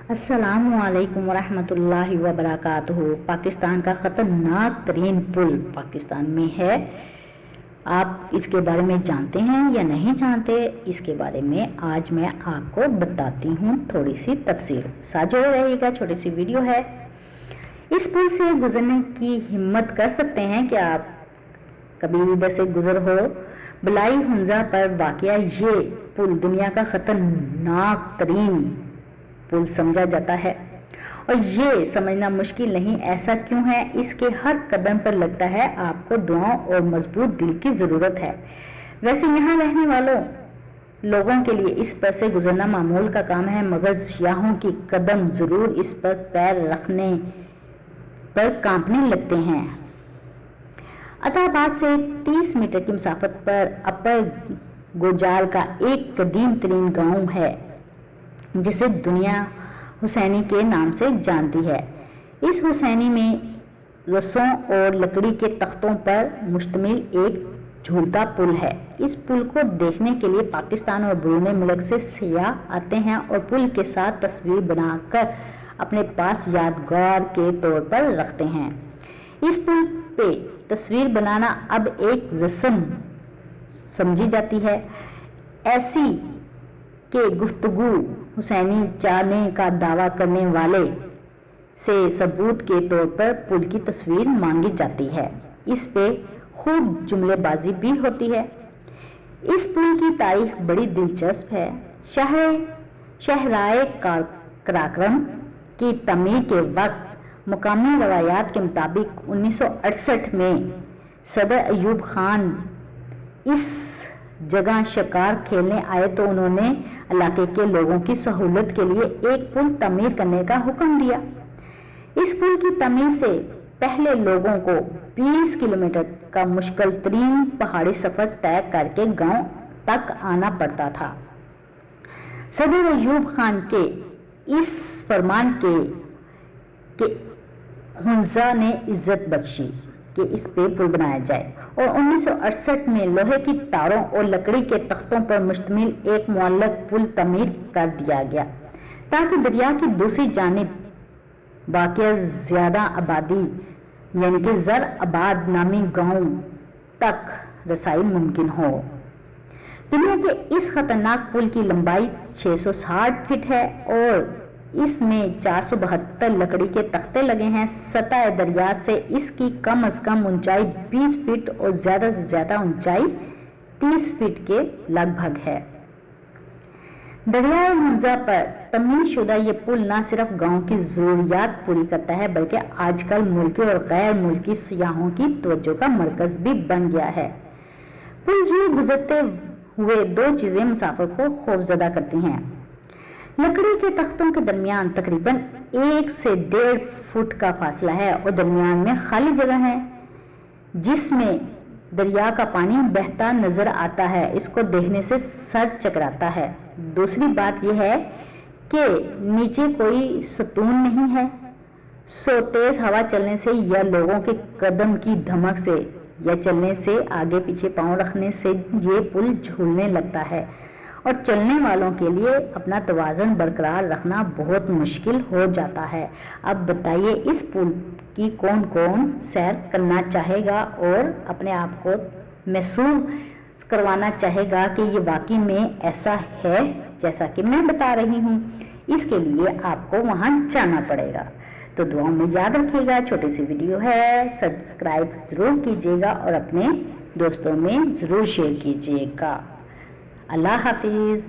अस्सलामुअलैकुम वरहमतुल्लाहि वबरकातुहू। पाकिस्तान का ख़तरनाक तरीन पुल पाकिस्तान में है। आप इसके बारे में जानते हैं या नहीं जानते, इसके बारे में आज मैं आपको बताती हूँ थोड़ी सी तफसील। साथ जुड़े रहिएगा, छोटी सी वीडियो है। इस पुल से गुजरने की हिम्मत कर सकते हैं कि आप कभी इधर से गुजर हो। बलाई हुंजा पर वाक़या ये पुल दुनिया का ख़तरनाक तरीन पुल समझा जाता है और ये समझना मुश्किल नहीं। ऐसा क्यों है? इसके हर कदम पर लगता है आपको दुआओं और मजबूत दिल की ज़रूरत है। वैसे यहाँ रहने वालों लोगों के लिए इस पर से गुजरना मामूल का काम है, मगर सियाहों की कदम ज़रूर इस पर पैर रखने पर कांपने लगते हैं। अताबाद से 30 मीटर की मुसाफत पर अपर गोजाल का एक कदीम तरीन गाँव है जिसे दुनिया हुसैनी के नाम से जानती है। इस हुसैनी में रस्सों और लकड़ी के तख्तों पर मुश्तमिल एक झूलता पुल है। इस पुल को देखने के लिए पाकिस्तान और ब्रूनेई मुल्क से सियाह आते हैं और पुल के साथ तस्वीर बनाकर अपने पास यादगार के तौर पर रखते हैं। इस पुल पे तस्वीर बनाना अब एक रस्म समझी जाती है। ऐसी के गुफ्तगू हुसैनी जाने का दावा करने वाले से सबूत के तौर पर पुल की तस्वीर मांगी जाती है। इस पे खूब जुमलेबाजी भी होती है। इस पुल की तारीख बड़ी दिलचस्प है। शहराए कराक्रम की तमीर के वक्त मुकामी रवायात के मुताबिक 1968 में सदर अयूब खान इस जगह शिकार खेलने आए तो उन्होंने इलाके के लोगों की सहूलत के लिए एक पुल तमीर करने का हुक्म दिया। इस पुल की तमीर से पहले लोगों को 20 किलोमीटर का मुश्किल तरीन पहाड़ी सफर तय करके गांव तक आना पड़ता था। सदर अयूब खान के इस फरमान के हुंजा ने इज्जत बख्शी कि इस पे पुल बनाया जाए और 1968 में लोहे की तारों और लकड़ी के तख्तों पर मुश्तमिल एक मुअल्लक पुल तमीर कर दिया गया ताकि दरिया की दूसरी जानिब वाक़या ज़्यादा आबादी यानी कि ज़र आबाद नामी गांव तक रसाई मुमकिन हो। दुनिया के इस खतरनाक पुल की लंबाई 660 फीट है और इसमें 472 लकड़ी के तख्ते लगे हैं। सतह दरिया से इसकी कम से कम ऊंचाई 20 फीट और ज़्यादा से ज़्यादा ऊंचाई 30 फीट के लगभग है। दरियाए हुंजा पर तमीर शुदा ये पुल न सिर्फ गांव की ज़रूरियात पूरी करता है बल्कि आजकल मुल्की और गैर मुल्की सियाहों की तवज्जो का मरकज़ भी बन गया है। पुल ये गुजरते हुए दो चीज़ें मुसाफिर को खौफजदा करती हैं। लकड़ी के तख्तों के दरमियान तकरीबन 1 से 1.5 फुट का फासला है और दरमियान में खाली जगह है जिसमें दरिया का पानी बहता नजर आता है। इसको देखने से सर चकराता है। दूसरी बात यह है कि नीचे कोई सतून नहीं है, सो तेज हवा चलने से या लोगों के कदम की धमक से या चलने से आगे पीछे पांव रखने से ये पुल झूलने लगता है और चलने वालों के लिए अपना तवाज़ुन बरकरार रखना बहुत मुश्किल हो जाता है। अब बताइए इस पुल की कौन कौन सैर करना चाहेगा और अपने आप को महसूस करवाना चाहेगा कि ये वाकई में ऐसा है जैसा कि मैं बता रही हूँ। इसके लिए आपको वहाँ जाना पड़ेगा। तो दुआओं में याद रखिएगा, छोटी सी वीडियो है, सब्सक्राइब ज़रूर कीजिएगा और अपने दोस्तों में ज़रूर शेयर कीजिएगा। अल्लाह हाफिज़।